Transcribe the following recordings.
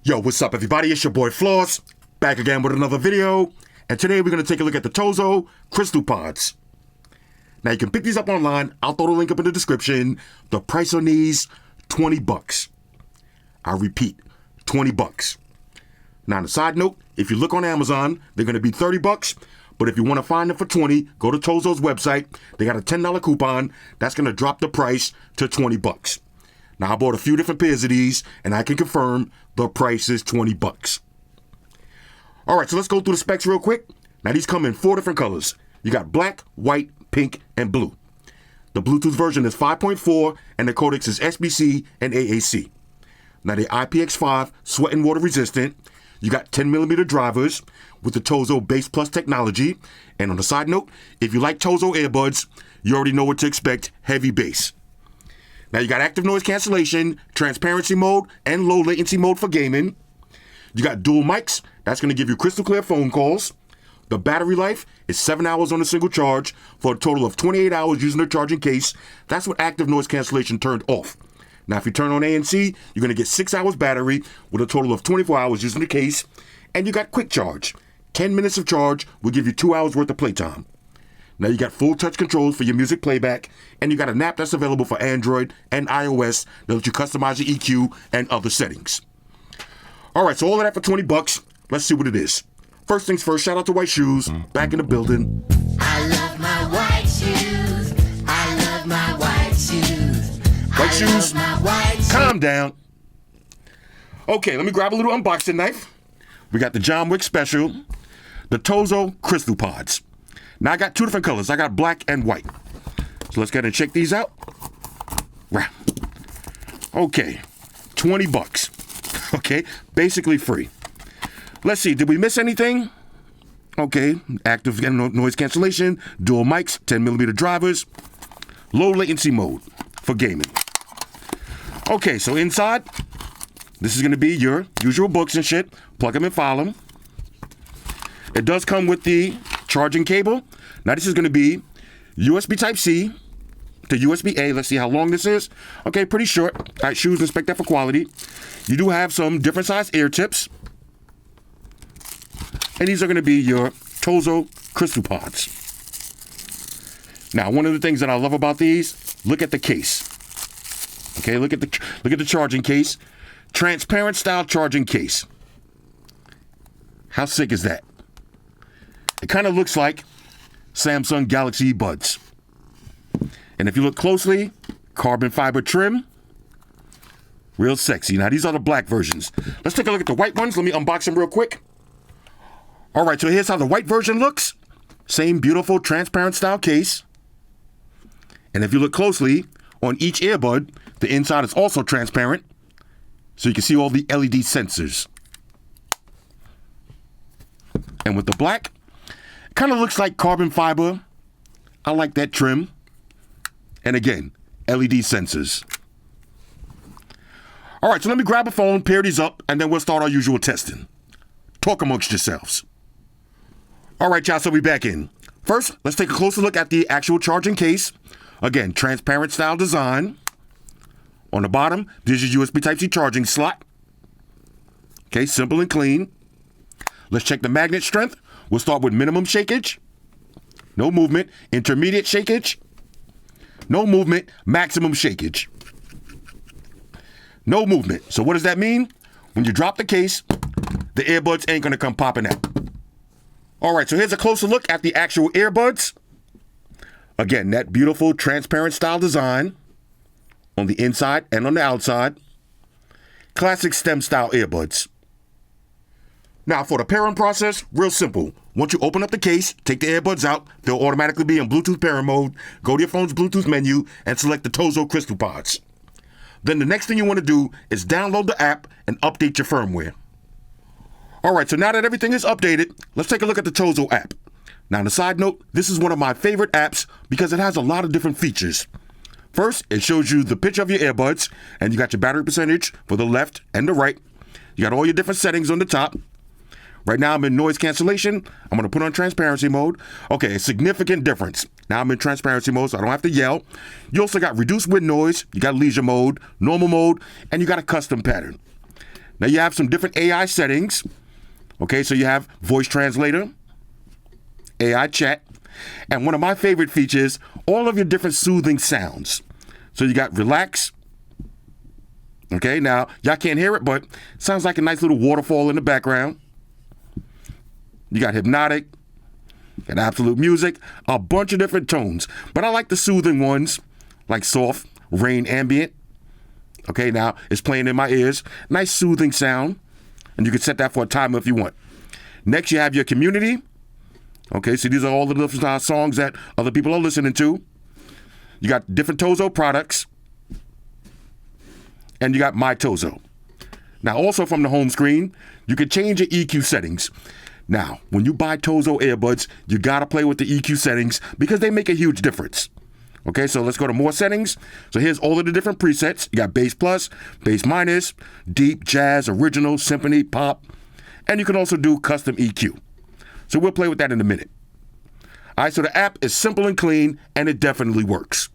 Yo, what's up everybody? It's your boy Floss, back again with another video, and today we're going to take a look at the Tozo Crystal Pods. Now you can pick these up online, I'll throw the link up in the description. The price on these, $20. I repeat, $20. Now on a side note, if you look on Amazon, they're going to be $30, but if you want to find them for $20, go to Tozo's website. They got a $10 coupon, that's going to drop the price to $20. Now I bought a few different pairs of these, and I can confirm the price is $20. All right, so let's go through the specs real quick. Now these come in 4 different colors. You got black, white, pink, and blue. The Bluetooth version is 5.4, and the codecs is SBC and AAC. Now they're IPX5, sweat and water resistant. You got 10mm drivers with the Tozo Bass Plus technology. And on the side note, if you like Tozo earbuds, you already know what to expect, heavy bass. Now you got active noise cancellation, transparency mode, and low latency mode for gaming. You got dual mics, that's going to give you crystal clear phone calls. The battery life is 7 hours on a single charge for a total of 28 hours using the charging case. That's with active noise cancellation turned off. Now if you turn on ANC, you're going to get 6 hours battery with a total of 24 hours using the case. And you got quick charge. 10 minutes of charge will give you 2 hours worth of playtime. Now you got full touch controls for your music playback, and you got an app that's available for Android and iOS that lets you customize your EQ and other settings. All right, so all of that for $20. Let's see what it is. First things first, shout out to White Shoes, back in the building. I love my white shoes. I love my white shoes. White shoes, My white shoes. calm down. Okay, let me grab a little unboxing knife. We got the John Wick Special, the Tozo Crystal Pods. Now I got 2 different colors. I got black and white. So let's go ahead and check these out. Right. Okay, $20. Okay, basically free. Let's see, did we miss anything? Okay, active noise cancellation, dual mics, 10mm drivers, low latency mode for gaming. Okay, so inside, this is gonna be your usual books and shit. Plug them and file them. It does come with the charging cable. Now this is going to be USB Type-C to USB-A. Let's see how long this is. Okay, pretty short. All right, shoes, inspect that for quality. You do have some different size ear tips. And these are going to be your Tozo Crystal Pods. Now, one of the things that I love about these, look at the case. Okay, look at the charging case. Transparent style charging case. How sick is that? It kind of looks like Samsung Galaxy Buds. And if you look closely, carbon fiber trim, real sexy. Now these are the black versions. Let's take a look at the white ones. Let me unbox them real quick. All right, so here's how the white version looks. Same beautiful transparent style case. And if you look closely, on each earbud, the inside is also transparent, so you can see all the LED sensors. And with the black, kind of looks like carbon fiber. I like that trim. And again, LED sensors. All right, so let me grab a phone, pair these up, and then we'll start our usual testing. Talk amongst yourselves. All right, y'all, so we back in. First, let's take a closer look at the actual charging case. Again, transparent style design. On the bottom, there's your USB Type-C charging slot. Okay, simple and clean. Let's check the magnet strength. We'll start with minimum shakage. No movement. Intermediate shakage. No movement. Maximum shakage. No movement. So what does that mean? When you drop the case, the earbuds ain't gonna come popping out. All right, so here's a closer look at the actual earbuds. Again, that beautiful transparent style design on the inside and on the outside. Classic stem style earbuds. Now for the pairing process, real simple. Once you open up the case, take the earbuds out, they'll automatically be in Bluetooth pairing mode. Go to your phone's Bluetooth menu and select the Tozo Crystal Pods. Then the next thing you want to do is download the app and update your firmware. All right, so now that everything is updated, let's take a look at the Tozo app. Now on a side note, this is one of my favorite apps because it has a lot of different features. First, it shows you the pitch of your earbuds, and you got your battery percentage for the left and the right. You got all your different settings on the top. Right now I'm in noise cancellation. I'm gonna put on transparency mode. Okay, a significant difference. Now I'm in transparency mode, so I don't have to yell. You also got reduced wind noise, you got leisure mode, normal mode, and you got a custom pattern. Now you have some different AI settings. Okay, so you have voice translator, AI chat, and one of my favorite features, all of your different soothing sounds. So you got relax. Okay, now y'all can't hear it, but it sounds like a nice little waterfall in the background. You got hypnotic, got absolute music, a bunch of different tones. But I like the soothing ones, like soft, rain ambient. Okay, now it's playing in my ears. Nice soothing sound. And you can set that for a timer if you want. Next, you have your community. Okay, so these are all the different songs that other people are listening to. You got different Tozo products. And you got My Tozo. Now, also from the home screen, you can change your EQ settings. Now, when you buy Tozo earbuds, you got to play with the EQ settings because they make a huge difference. Okay, so let's go to more settings. So here's all of the different presets. You got bass plus, bass minus, deep, jazz, original, symphony, pop. And you can also do custom EQ. So we'll play with that in a minute. All right, so the app is simple and clean, and it definitely works.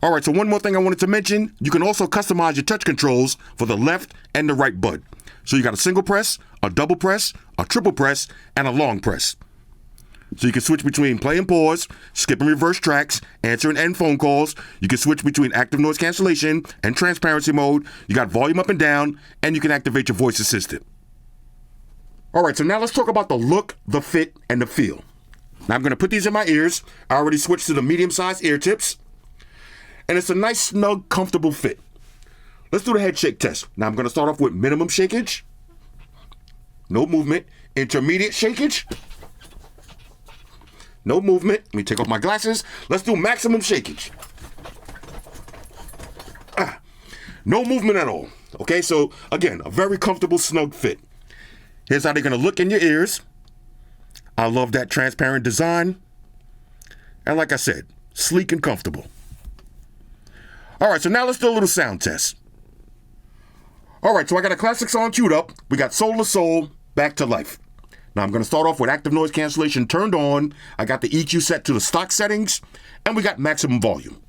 All right, so one more thing I wanted to mention. You can also customize your touch controls for the left and the right bud. So you got a single press, a double press, a triple press, and a long press. So you can switch between play and pause, skip and reverse tracks, answer and end phone calls. You can switch between active noise cancellation and transparency mode. You got volume up and down, and you can activate your voice assistant. All right, so now let's talk about the look, the fit, and the feel. Now I'm going to put these in my ears. I already switched to the medium-sized ear tips. And it's a nice, snug, comfortable fit. Let's do the head shake test. Now I'm going to start off with minimum shakage. No movement. Intermediate shakage. No movement. Let me take off my glasses. Let's do maximum shakage. No movement at all. Okay, so again, a very comfortable, snug fit. Here's how they're going to look in your ears. I love that transparent design. And like I said, sleek and comfortable. All right, so now let's do a little sound test. All right, so I got a classic song queued up. We got Soul to Soul, Back to Life. Now I'm going to start off with active noise cancellation turned on. I got the EQ set to the stock settings, and we got maximum volume.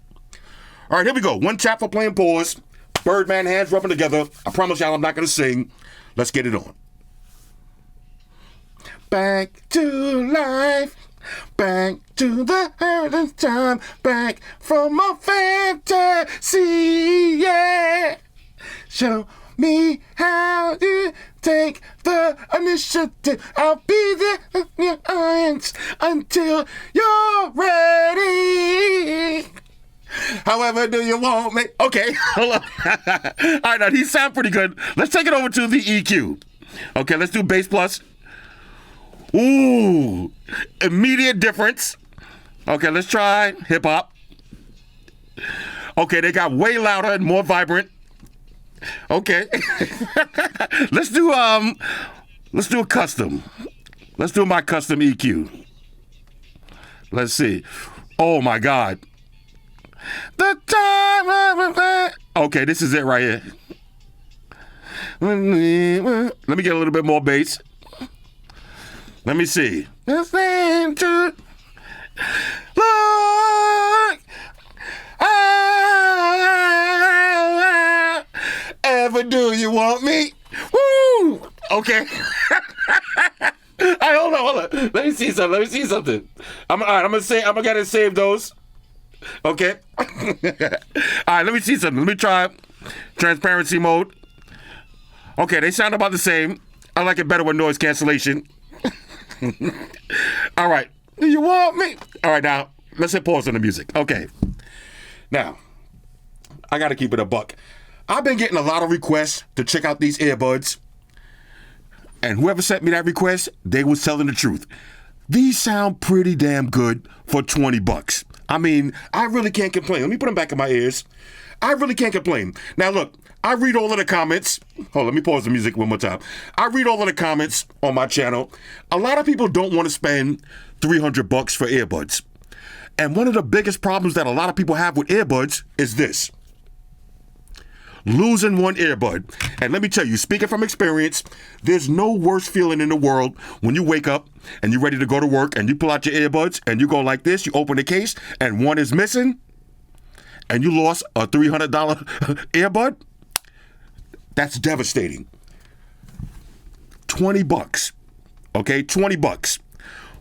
All right, here we go. One tap for playing pause. Birdman hands rubbing together. I promise y'all I'm not going to sing. Let's get it on. Back to life. Back to the early time, back from a fantasy, yeah. Show me how you take the initiative. I'll be there in your audience until you're ready. However do you want me? Okay, hold on. All right, now these sound pretty good. Let's take it over to the EQ. Okay, let's do bass plus. Ooh, immediate difference. Okay, let's try hip hop. Okay, they got way louder and more vibrant. Okay. let's do a custom. Let's do my custom EQ. Let's see. Oh my God. The time. Okay, this is it right here. Let me get a little bit more bass. Let me see. Listen to look. Ever do you want me? Woo! Okay. Hold on. Let me see something. I'm gonna get it save those. Okay. All right, let me see something. Let me try transparency mode. Okay, they sound about the same. I like it better with noise cancellation. All right. Do you want me? All right, now, let's hit pause on the music. Okay. Now, I got to keep it a buck. I've been getting a lot of requests to check out these earbuds. And whoever sent me that request, they was telling the truth. These sound pretty damn good for $20. I mean, I really can't complain. Let me put them back in my ears. I really can't complain. Now, look, I read all of the comments. Hold on, let me pause the music one more time. I read all of the comments on my channel. A lot of people don't want to spend $300 for earbuds. And one of the biggest problems that a lot of people have with earbuds is this. Losing one earbud. And let me tell you, speaking from experience, there's no worse feeling in the world when you wake up and you're ready to go to work and you pull out your earbuds and you go like this, you open the case and one is missing and you lost a $300 earbud. That's devastating. 20 bucks. Okay, 20 bucks.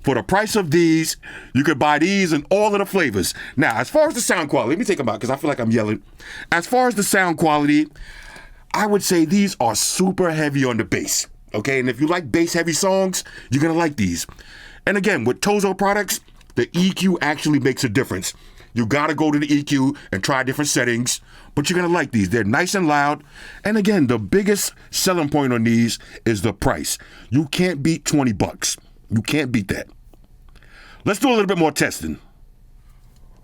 For the price of these, you could buy these in all of the flavors. Now, as far as the sound quality, let me take them out because I feel like I'm yelling. As far as the sound quality, I would say these are super heavy on the bass. Okay, and if you like bass heavy songs, you're gonna like these. And again, with Tozo products, the EQ actually makes a difference. You gotta go to the EQ and try different settings, but you're gonna like these. They're nice and loud. And again, the biggest selling point on these is the price. You can't beat 20 bucks. You can't beat that. Let's do a little bit more testing.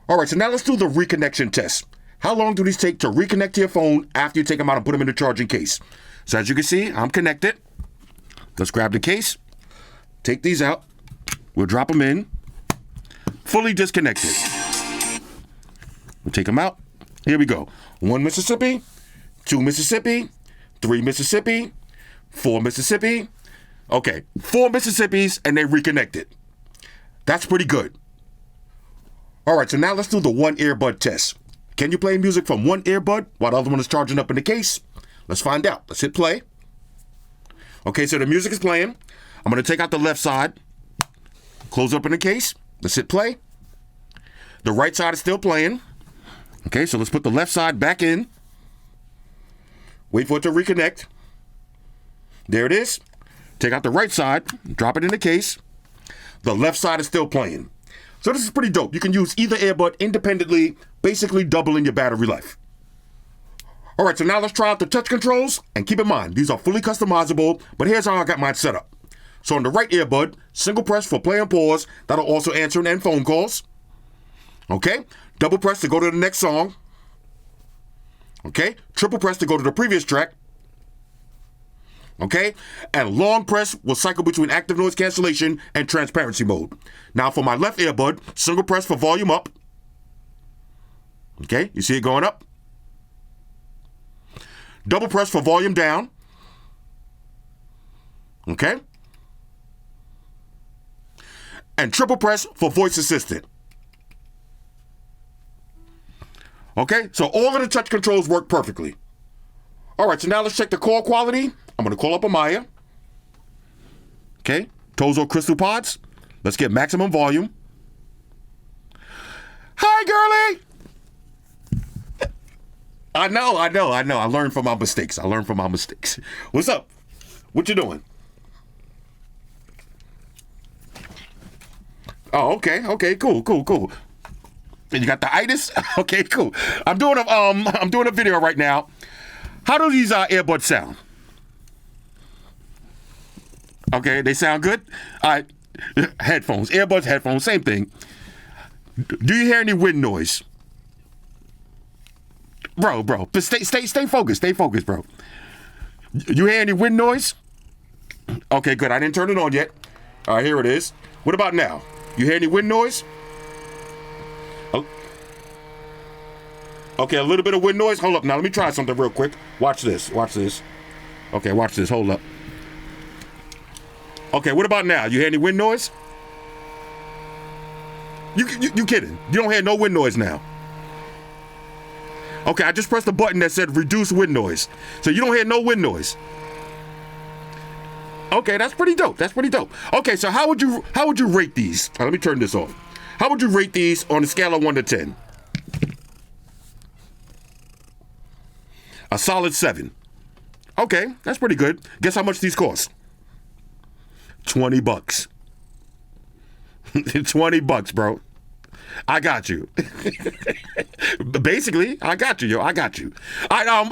All right, so now let's do the reconnection test. How long do these take to reconnect to your phone after you take them out and put them in the charging case? So as you can see, I'm connected. Let's grab the case, take these out. We'll drop them in, fully disconnected. We'll take them out. Here we go. 1 Mississippi, 2 Mississippi, 3 Mississippi, 4 Mississippi. Okay, 4 Mississippis and they reconnected. That's pretty good. All right, so now let's do the one earbud test. Can you play music from one earbud while the other one is charging up in the case? Let's find out. Let's hit play. Okay, so the music is playing. I'm going to take out the left side, close up in the case. Let's hit play. The right side is still playing. Okay, so let's put the left side back in. Wait for it to reconnect. There it is. Take out the right side, drop it in the case. The left side is still playing. So this is pretty dope. You can use either earbud independently, basically doubling your battery life. All right, so now let's try out the touch controls. And keep in mind, these are fully customizable, but here's how I got mine set up. So on the right earbud, single press for play and pause. That'll also answer and end phone calls. Okay, double press to go to the next song. Okay, triple press to go to the previous track. Okay, and long press will cycle between active noise cancellation and transparency mode. Now for my left earbud, single press for volume up. Okay, you see it going up. Double press for volume down. Okay. And triple press for voice assistant. Okay, so all of the touch controls work perfectly. All right, so now let's check the call quality. I'm going to call up Amaya. Okay, Tozo Crystal Pods. Let's get maximum volume. Hi, girlie. I know. I learned from my mistakes. What's up? What you doing? Oh, okay, cool. And you got the itis? Okay, cool. I'm doing a video right now. How do these earbuds sound? Okay, they sound good. All right, earbuds, headphones, same thing. Do you hear any wind noise? Bro, but stay focused, bro. You hear any wind noise? Okay, good. I didn't turn it on yet. All right, here it is. What about now? You hear any wind noise? Oh. Okay, a little bit of wind noise. Hold up. Now, let me try something real quick. Watch this. Okay, watch this. Hold up. Okay, what about now? You hear any wind noise? You kidding? You don't hear no wind noise now. Okay, I just pressed the button that said reduce wind noise. So you don't hear no wind noise. Okay, that's pretty dope. Okay, so how would you rate these? Let me turn this off. How would you rate these on a scale of 1 to 10? A solid 7. Okay, that's pretty good. Guess how much these cost? $20. $20, bro. I got you. Basically, I got you, yo. I got you. I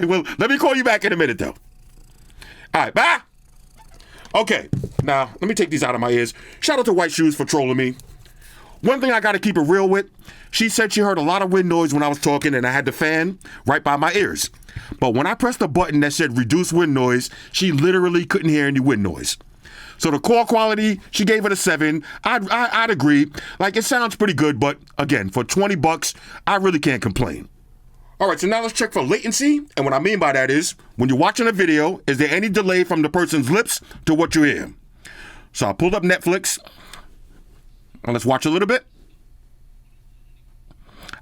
will. Let me call you back in a minute, though. All right, bye. Okay, now let me take these out of my ears. Shout out to White Shoes for trolling me. One thing I got to keep it real with. She said she heard a lot of wind noise when I was talking, and I had the fan right by my ears. But when I pressed the button that said reduce wind noise, she literally couldn't hear any wind noise. So the call quality, she gave it a 7. I'd agree. Like, it sounds pretty good, but again, for $20, I really can't complain. All right, so now let's check for latency. And what I mean by that is, when you're watching a video, is there any delay from the person's lips to what you hear? So I pulled up Netflix. And let's watch a little bit.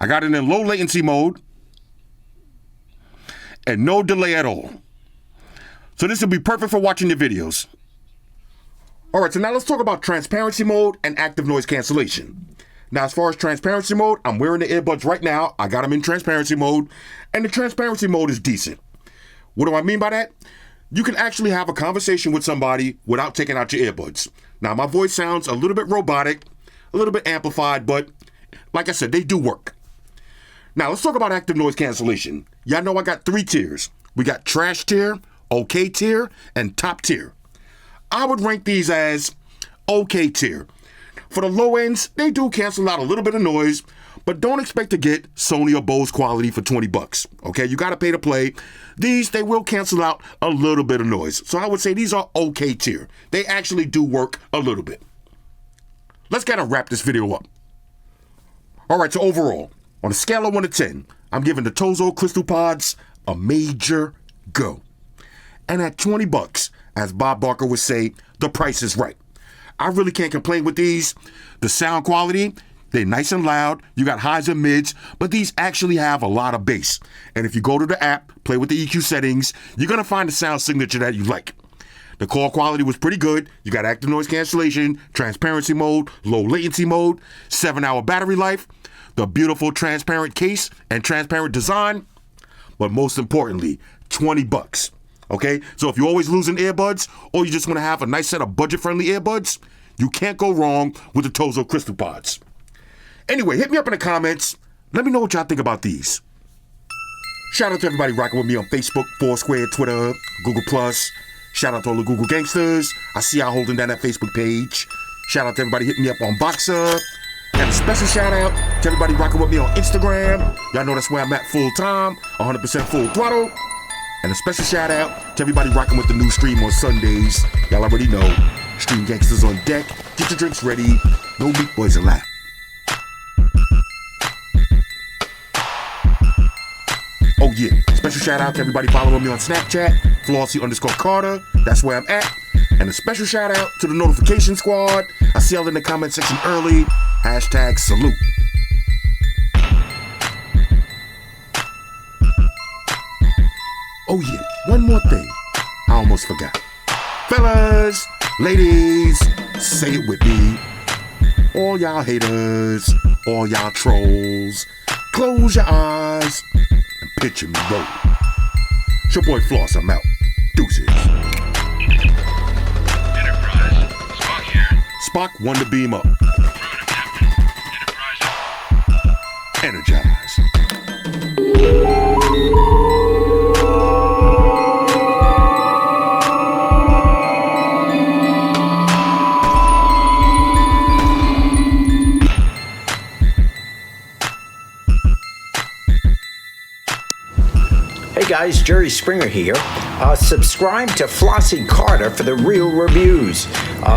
I got it in low latency mode. and no delay at all. So this will be perfect for watching your videos. Alright, so now let's talk about transparency mode and active noise cancellation. Now, as far as transparency mode, I'm wearing the earbuds right now. I got them in transparency mode, and the transparency mode is decent. What do I mean by that? You can actually have a conversation with somebody without taking out your earbuds. Now, my voice sounds a little bit robotic, a little bit amplified, but like I said, they do work. Now, let's talk about active noise cancellation. Y'all know I got 3 tiers. We got trash tier, okay tier, and top tier. I would rank these as okay tier. For the low ends, they do cancel out a little bit of noise, but don't expect to get Sony or Bose quality for $20. Okay, you gotta pay to play. These, they will cancel out a little bit of noise. So I would say these are okay tier. They actually do work a little bit. Let's kind of wrap this video up. All right, so overall, on a scale of 1 to 10, I'm giving the Tozo Crystal Pods a major go. And at $20, as Bob Barker would say, the price is right. I really can't complain with these. The sound quality, they're nice and loud. You got highs and mids, but these actually have a lot of bass. And if you go to the app, play with the EQ settings, you're gonna find a sound signature that you like. The call quality was pretty good. You got active noise cancellation, transparency mode, low latency mode, 7-hour battery life, the beautiful transparent case and transparent design, but most importantly, $20. Okay, so if you're always losing earbuds or you just want to have a nice set of budget-friendly earbuds, you can't go wrong with the Tozo Crystal Pods. Anyway, hit me up in the comments. Let me know what y'all think about these. Shout out to everybody rocking with me on Facebook, Foursquare, Twitter, Google+. Shout out to all the Google gangsters. I see y'all holding down that Facebook page. Shout out to everybody hitting me up on Boxer. And a special shout out to everybody rocking with me on Instagram. Y'all know that's where I'm at full time, 100% full throttle. And a special shout out to everybody rocking with the new stream on Sundays. Y'all already know. Stream gangsters on deck. Get your drinks ready. No meat boys allowed. Oh yeah. Special shout out to everybody following me on Snapchat. Flossy_Carter. That's where I'm at. And a special shout out to the notification squad. I see y'all in the comment section early. Hashtag salute. Oh yeah, one more thing. I almost forgot. Fellas, ladies, say it with me. All y'all haters, all y'all trolls, close your eyes and picture me roll. It's your boy Floss, I'm out. Deuces. Enterprise, Spock here. Spock, one to beam up. Affirmative, Captain. Enterprise. Energize. Hey guys, Jerry Springer here. Subscribe to Flossy Carter for the real reviews.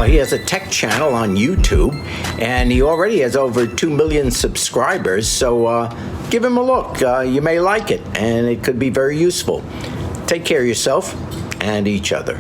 He has a tech channel on YouTube, and he already has over 2 million subscribers, so give him a look. You may like it, and it could be very useful. Take care of yourself and each other.